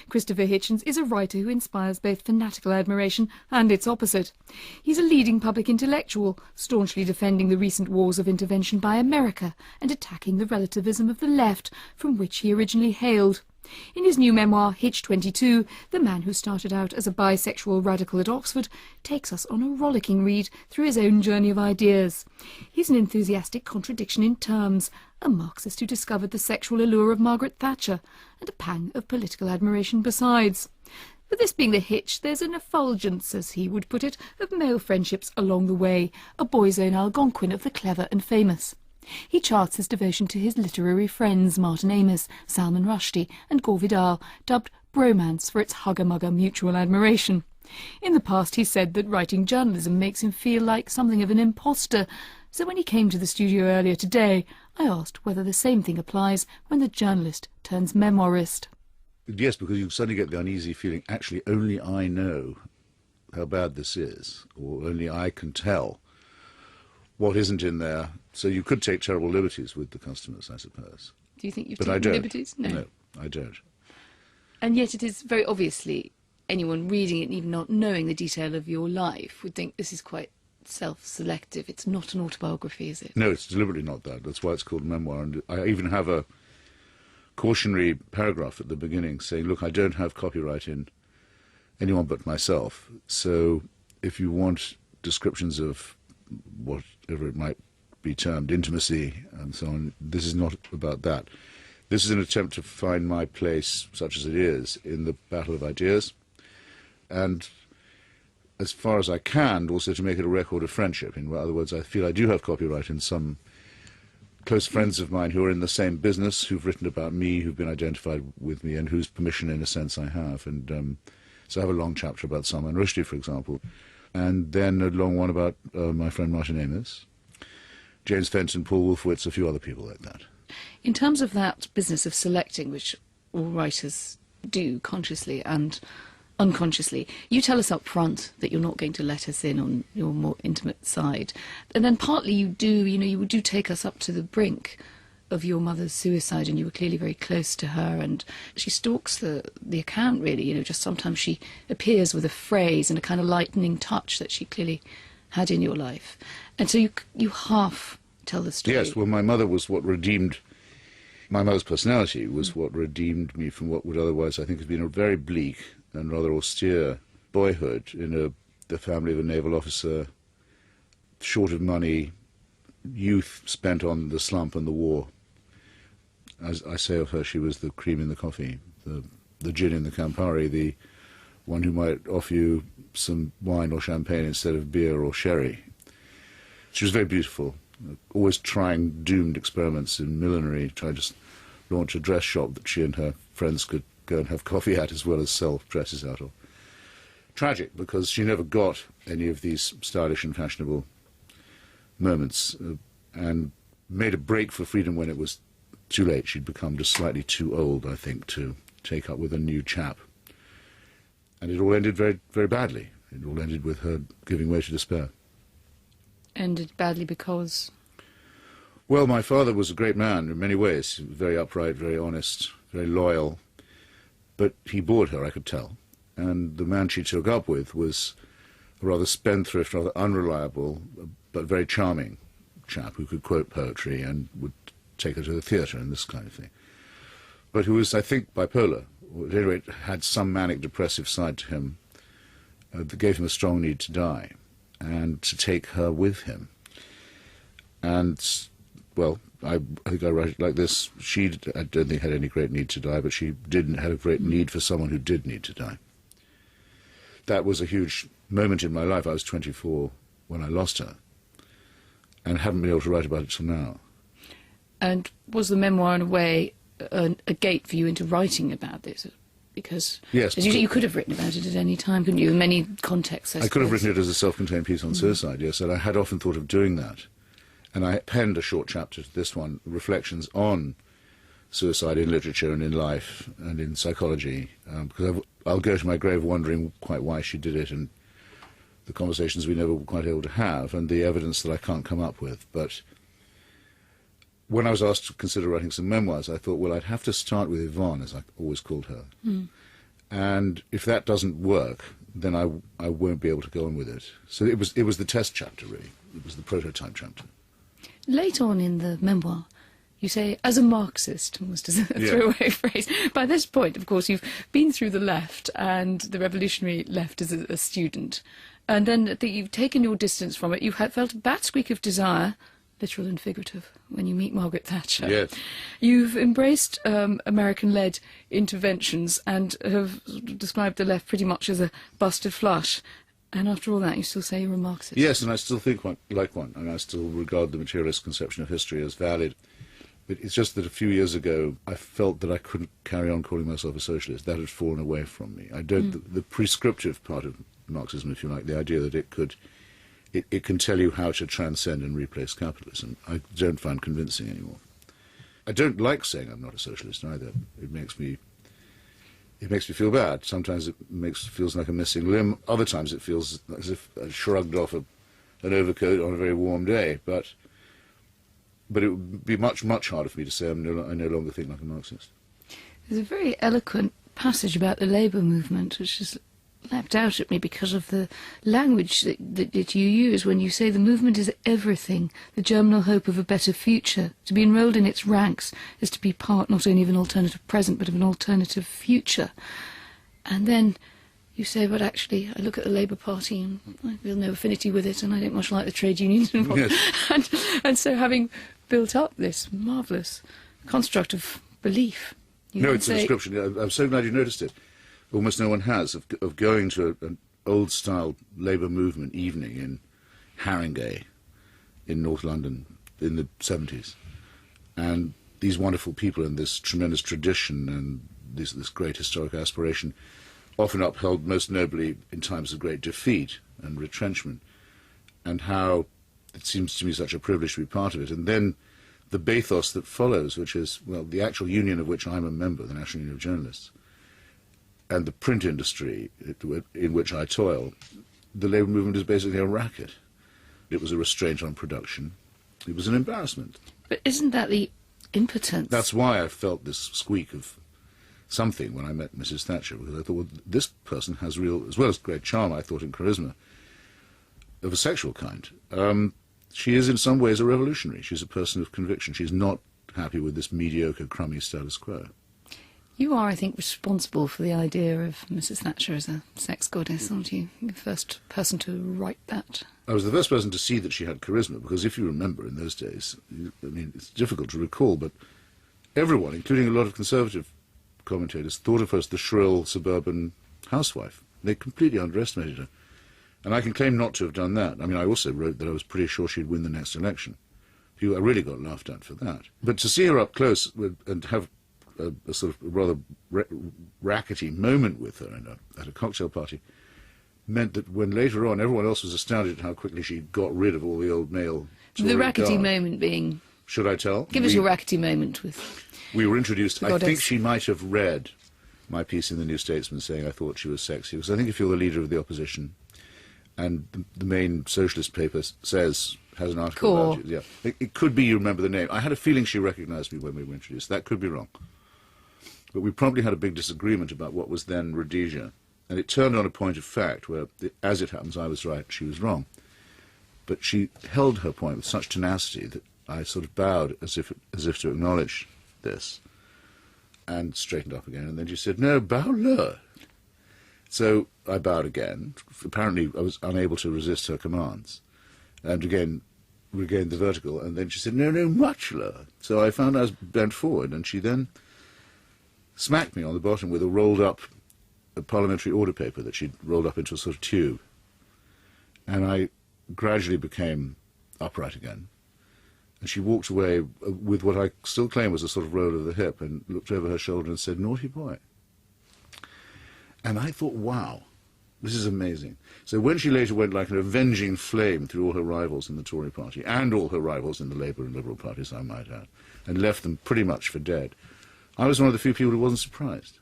Christopher Hitchens is a writer who inspires both fanatical admiration and its opposite. He's a leading public intellectual, staunchly defending the recent wars of intervention by America and attacking the relativism of the left, from which he originally hailed. In his new memoir, Hitch 22, the man who started out as a bisexual radical at Oxford takes us on a rollicking read through his own journey of ideas. He's an enthusiastic contradiction in terms, a Marxist who discovered the sexual allure of Margaret Thatcher, and a pang of political admiration besides. But this being the Hitch, there's an effulgence, as he would put it, of male friendships along the way, a boy's own Algonquin of the clever and famous. He charts his devotion to his literary friends Martin Amis, Salman Rushdie and Gore Vidal, dubbed bromance for its hugger-mugger mutual admiration. In the past he said that writing journalism makes him feel like something of an imposter, so when he came to the studio earlier today, I asked whether the same thing applies when the journalist turns memoirist. Yes, because you suddenly get the uneasy feeling, actually only I know how bad this is, or only I can tell what isn't in there. So you could take terrible liberties with the customers, I suppose. Do you think you've taken liberties? No, I don't. And yet it is very obviously, anyone reading it and even not knowing the detail of your life would think this is quite self-selective. It's not an autobiography, is it? No, it's deliberately not that. That's why it's called memoir. And I even have a cautionary paragraph at the beginning saying, look, I don't have copyright in anyone but myself. So if you want descriptions of whatever it might be termed, intimacy and so on, this is not about that. This is an attempt to find my place, such as it is, in the battle of ideas, and as far as I can, also to make it a record of friendship. In other words, I feel I do have copyright in some close friends of mine who are in the same business, who've written about me, who've been identified with me, and whose permission, in a sense, I have. And so I have a long chapter about Salman Rushdie, for example, and then a long one about my friend Martin Amis, James Fenton, Paul Wolfowitz, a few other people like that. In terms of that business of selecting, which all writers do consciously and unconsciously, you tell us up front that you're not going to let us in on your more intimate side. And then partly you do take us up to the brink of your mother's suicide, and you were clearly very close to her, and she stalks the account, really, just sometimes she appears with a phrase and a kind of lightning touch that she clearly had in your life. And so you half tell the story. Yes, well, my mother was what redeemed, my mother's personality was what redeemed me from what would otherwise, I think, have been a very bleak and rather austere boyhood in the family of a naval officer, short of money, youth spent on the slump and the war. As I say of her, she was the cream in the coffee, the gin in the Campari, the one who might offer you some wine or champagne instead of beer or sherry. She was very beautiful, always trying doomed experiments in millinery, trying to launch a dress shop that she and her friends could go and have coffee at as well as sell dresses out of. Tragic, because she never got any of these stylish and fashionable moments, and made a break for freedom when it was too late. She'd become just slightly too old, I think, to take up with a new chap. And it all ended very, very badly. It all ended with her giving way to despair. Ended badly because? Well, my father was a great man in many ways, very upright, very honest, very loyal. But he bored her, I could tell. And the man she took up with was a rather spendthrift, rather unreliable, but very charming chap who could quote poetry and would take her to the theatre and this kind of thing. But who was, I think, bipolar, or at any rate had some manic depressive side to him that gave him a strong need to die and to take her with him. And, well, I think I write it like this. I don't think had any great need to die, but she didn't have a great need for someone who did need to die. That was a huge moment in my life. I was 24 when I lost her, and haven't been able to write about it till now. And was the memoir, in a way, a gate for you into writing about this? Because yes, you could have written about it at any time, couldn't you, in many contexts, I suppose. I could have written it as a self-contained piece on suicide, yes, and I had often thought of doing that. And I penned a short chapter to this one, reflections on suicide in literature and in life and in psychology, because I'll go to my grave wondering quite why she did it, and the conversations we never were quite able to have, and the evidence that I can't come up with. But when I was asked to consider writing some memoirs, I thought, well, I'd have to start with Yvonne, as I always called her. And if that doesn't work, then I won't be able to go on with it. So it was the test chapter, really. It was the prototype chapter. Late on in the memoir, you say, as a Marxist, almost as a throwaway phrase. By this point, of course, you've been through the left and the revolutionary left as a student. And then that you've taken your distance from it. You've felt a bat squeak of desire, literal and figurative, when you meet Margaret Thatcher. Yes. You've embraced American-led interventions and have described the left pretty much as a busted flush. And after all that, you still say you're a Marxist. Yes, and I still think like one. I mean, I still regard the materialist conception of history as valid. But it's just that a few years ago, I felt that I couldn't carry on calling myself a socialist. That had fallen away from me. I don't. The prescriptive part of Marxism, if you like, the idea that it can tell you how to transcend and replace capitalism, I don't find convincing anymore. I don't like saying I'm not a socialist either. It makes me feel bad. Sometimes it feels like a missing limb. Other times it feels as if I shrugged off an overcoat on a very warm day. But it would be much, much harder for me to say I no longer think like a Marxist. There's a very eloquent passage about the labour movement, which has leapt out at me because of the language that you use when you say the movement is everything, the germinal hope of a better future. To be enrolled in its ranks is to be part not only of an alternative present, but of an alternative future. And then you say, but actually, I look at the Labour Party and I feel no affinity with it, and I don't much like the trade unions involved. Yes. And so having built up this marvellous construct of belief... No, it's a description. I'm so glad you noticed it. Almost no one has, of going to an old-style Labour movement evening in Haringey in North London in the 70s. And these wonderful people and this tremendous tradition and this great historic aspiration, often upheld most nobly in times of great defeat and retrenchment, and how it seems to me such a privilege to be part of it. And then the bathos that follows, which is, well, the actual union of which I'm a member, the National Union of Journalists, and the print industry in which I toil. The labour movement is basically a racket. It was a restraint on production. It was an embarrassment. But isn't that the impotence? That's why I felt this squeak of something when I met Mrs. Thatcher, because I thought, well, this person has real, as well as great charm, I thought, and charisma, of a sexual kind. She is in some ways a revolutionary. She's a person of conviction. She's not happy with this mediocre, crummy status quo. You are, I think, responsible for the idea of Mrs. Thatcher as a sex goddess, aren't you? You're the first person to write that. I was the first person to see that she had charisma, because if you remember in those days, I mean, it's difficult to recall, but everyone, including a lot of conservative commentators, thought of her as the shrill suburban housewife. They completely underestimated her. And I can claim not to have done that. I mean, I also wrote that I was pretty sure she'd win the next election. I really got laughed at for that. But to see her up close and have a sort of rather rackety moment with her at a cocktail party meant that when later on everyone else was astounded at how quickly she got rid of all the old male Tory The rackety guard. Moment being... Should I tell? Give us your rackety moment with... We were introduced... I Goddess. think she might have read my piece in the New Statesman saying I thought she was sexy, because I think if you're the leader of the opposition and the main socialist paper has an article about you. Yeah. It could be you remember the name. I had a feeling she recognised me when we were introduced. That could be wrong. But we probably had a big disagreement about what was then Rhodesia. And it turned on a point of fact where, as it happens, I was right, she was wrong. But she held her point with such tenacity that I sort of bowed as if to acknowledge this, and straightened up again. And then she said, "No, bow lower." So I bowed again. Apparently I was unable to resist her commands, and again regained the vertical. And then she said, "No, much lower." So I found I was bent forward, and she then smacked me on the bottom with a parliamentary order paper that she'd rolled up into a sort of tube. And I gradually became upright again. And she walked away with what I still claim was a sort of roll of the hip, and looked over her shoulder and said, "Naughty boy." And I thought, wow, this is amazing. So when she later went like an avenging flame through all her rivals in the Tory party, and all her rivals in the Labour and Liberal parties, I might add, and left them pretty much for dead, I was one of the few people who wasn't surprised.